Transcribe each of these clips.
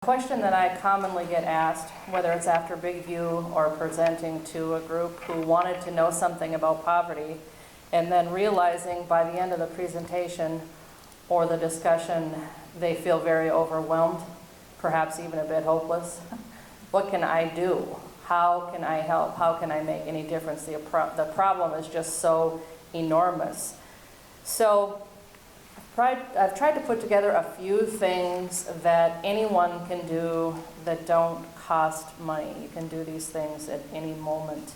question that I commonly get asked, whether it's after Big View or presenting to a group who wanted to know something about poverty, and then realizing by the end of the presentation or the discussion, they feel very overwhelmed, perhaps even a bit hopeless. What can I do? How can I help? How can I make any difference? The problem is just so enormous. So I've tried to put together a few things that anyone can do that don't cost money. You can do these things at any moment.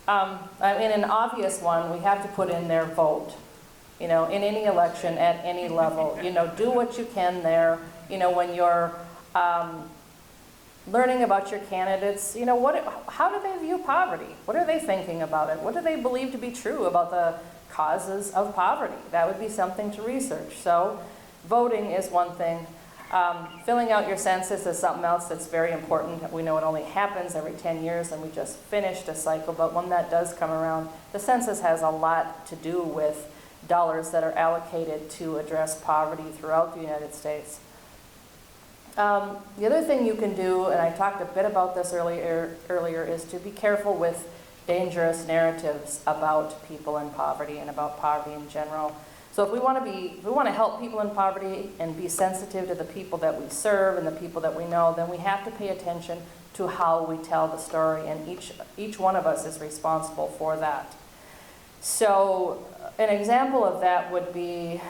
I mean, an obvious one, we have to put in there vote. You know, in any election, at any level. You know, do what you can there. You know, when you're learning about your candidates, you know, how do they view poverty? What are they thinking about it? What do they believe to be true about the causes of poverty? That would be something to research. So voting is one thing. Filling out your census is something else that's very important. We know it only happens every 10 years, and we just finished a cycle, but when that does come around, the census has a lot to do with dollars that are allocated to address poverty throughout the United States. The other thing you can do, and I talked a bit about this earlier, is to be careful with dangerous narratives about people in poverty and about poverty in general. So if we want to help people in poverty and be sensitive to the people that we serve and the people that we know, then we have to pay attention to how we tell the story, and each one of us is responsible for that. So an example of that would be,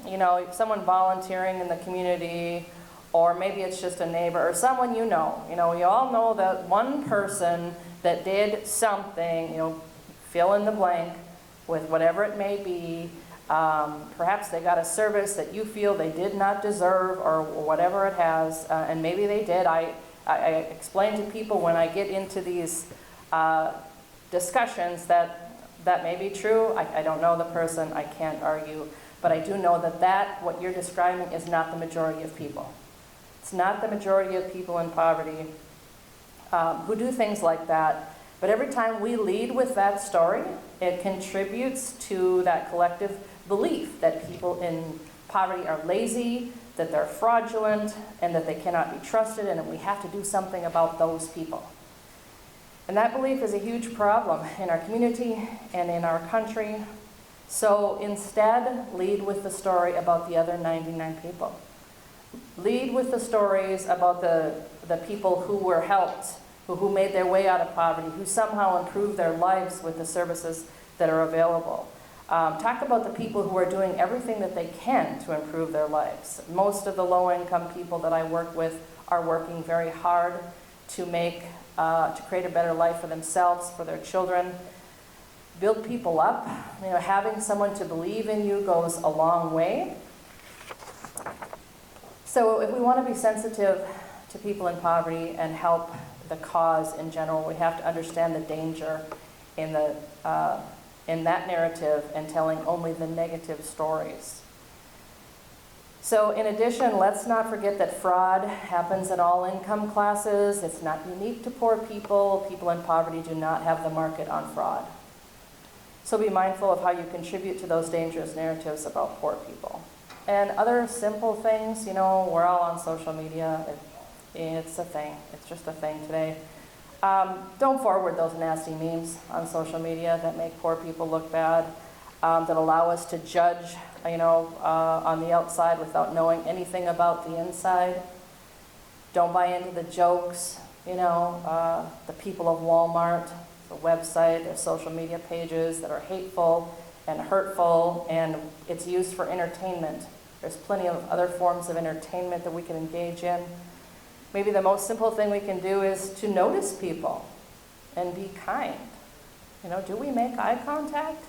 you know, someone volunteering in the community, or maybe it's just a neighbor or someone you know. You know, we all know that one person that did something, you know, fill in the blank with whatever it may be. Perhaps they got a service that you feel they did not deserve, or whatever it has, and maybe they did. I explain to people when I get into these discussions that may be true. I don't know the person, I can't argue, but I do know that what you're describing is not the majority of people. It's not the majority of people in poverty who do things like that. But every time we lead with that story, it contributes to that collective belief that people in poverty are lazy, that they're fraudulent, and that they cannot be trusted, and that we have to do something about those people. And that belief is a huge problem in our community and in our country. So instead, lead with the story about the other 99 people. Lead with the stories about the people who were helped, who made their way out of poverty, who somehow improved their lives with the services that are available. Talk about the people who are doing everything that they can to improve their lives. Most of the low-income people that I work with are working very hard to create a better life for themselves, for their children. Build people up. You know, having someone to believe in you goes a long way. So if we want to be sensitive to people in poverty and help the cause in general, we have to understand the danger in that narrative and telling only the negative stories. So in addition, let's not forget that fraud happens in all income classes. It's not unique to poor people. People in poverty do not have the market on fraud. So be mindful of how you contribute to those dangerous narratives about poor people. And other simple things, you know, we're all on social media. It's a thing. It's just a thing today. Don't forward those nasty memes on social media that make poor people look bad, that allow us to judge, you know, on the outside without knowing anything about the inside. Don't buy into the jokes, you know, the people of Walmart, the website, their social media pages that are hateful and hurtful, and it's used for entertainment. There's plenty of other forms of entertainment that we can engage in. Maybe the most simple thing we can do is to notice people and be kind. You know, do we make eye contact?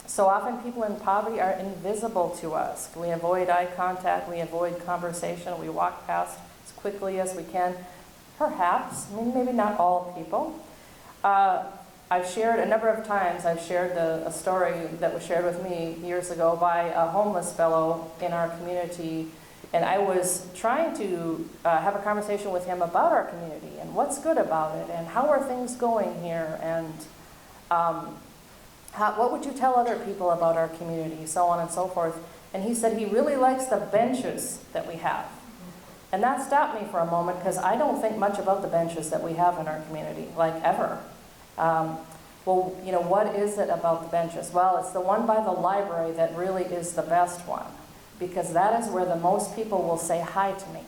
So often people in poverty are invisible to us. We avoid eye contact, we avoid conversation, we walk past as quickly as we can. Perhaps, I mean, maybe not all people. I've shared a number of times, I've shared a story that was shared with me years ago by a homeless fellow in our community, and I was trying to have a conversation with him about our community and what's good about it and how are things going here. And What would you tell other people about our community, so on and so forth. And he said he really likes the benches that we have. And that stopped me for a moment, because I don't think much about the benches that we have in our community, like ever. Well, you know, what is it about the benches? Well, it's the one by the library that really is the best one, because that is where the most people will say hi to me.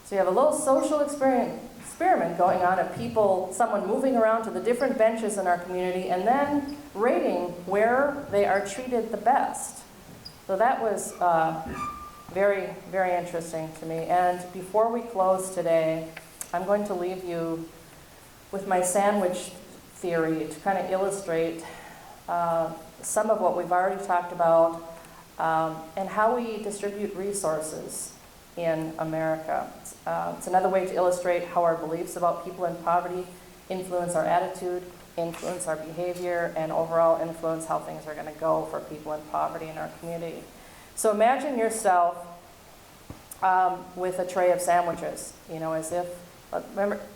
So you have a little social experiment going on of people, someone moving around to the different benches in our community and then rating where they are treated the best. So that was very, very interesting to me. And before we close today, I'm going to leave you with my sandwich theory to kind of illustrate some of what we've already talked about and how we distribute resources in America. It's another way to illustrate how our beliefs about people in poverty influence our attitude, influence our behavior, and overall influence how things are going to go for people in poverty in our community. So imagine yourself with a tray of sandwiches, you know, as if,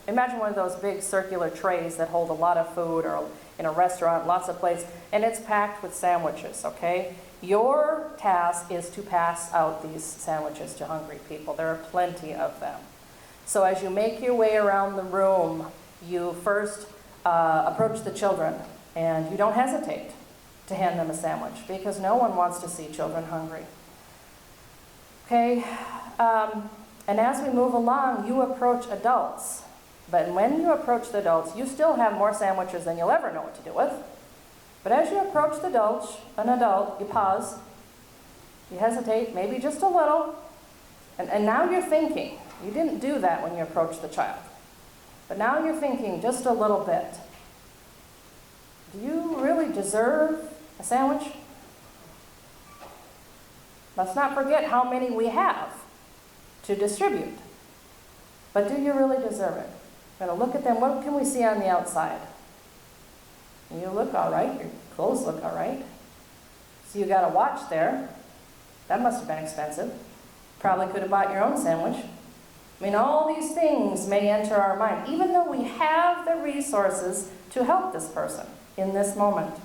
imagine one of those big circular trays that hold a lot of food, or in a restaurant, lots of plates, and it's packed with sandwiches, okay? Your task is to pass out these sandwiches to hungry people. There are plenty of them. So as you make your way around the room, you first approach the children, and you don't hesitate to hand them a sandwich, because no one wants to see children hungry. Okay, and as we move along, you approach adults. But when you approach the adults, you still have more sandwiches than you'll ever know what to do with. But as you approach the an adult, you pause, you hesitate, maybe just a little, and now you're thinking. You didn't do that when you approached the child. But now you're thinking just a little bit. Do you really deserve a sandwich? Let's not forget how many we have to distribute. But do you really deserve it? We're going to look at them. What can we see on the outside? You look all right. Your clothes look all right. So you got a watch there. That must have been expensive. Probably could have bought your own sandwich. I mean, all these things may enter our mind, even though we have the resources to help this person in this moment.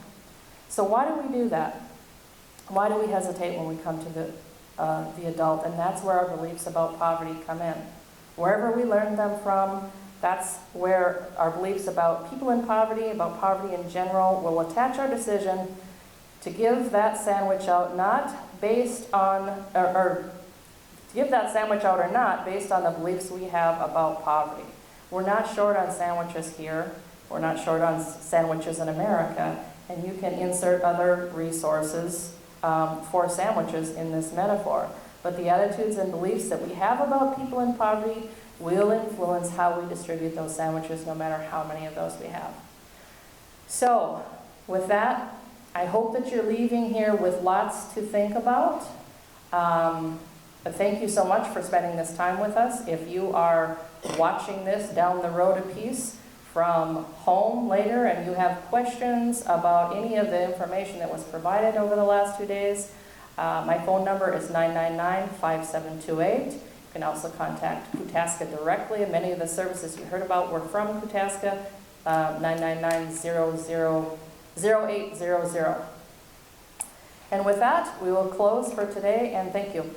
So why do we do that? Why do we hesitate when we come to the adult? And that's where our beliefs about poverty come in. Wherever we learn them from, that's where our beliefs about people in poverty, about poverty in general, will attach our decision to give that sandwich out not based on, or to give that sandwich out or not based on the beliefs we have about poverty. We're not short on sandwiches here. We're not short on sandwiches in America. And you can insert other resources for sandwiches in this metaphor. But the attitudes and beliefs that we have about people in poverty will influence how we distribute those sandwiches, no matter how many of those we have. So, with that, I hope that you're leaving here with lots to think about. But thank you so much for spending this time with us. If you are watching this down the road a piece from home later and you have questions about any of the information that was provided over the last 2 days, my phone number is 999-5728. You can also contact Kootasca directly. Many of the services you heard about were from Kootasca, 999-0800. And with that, we will close for today, and thank you.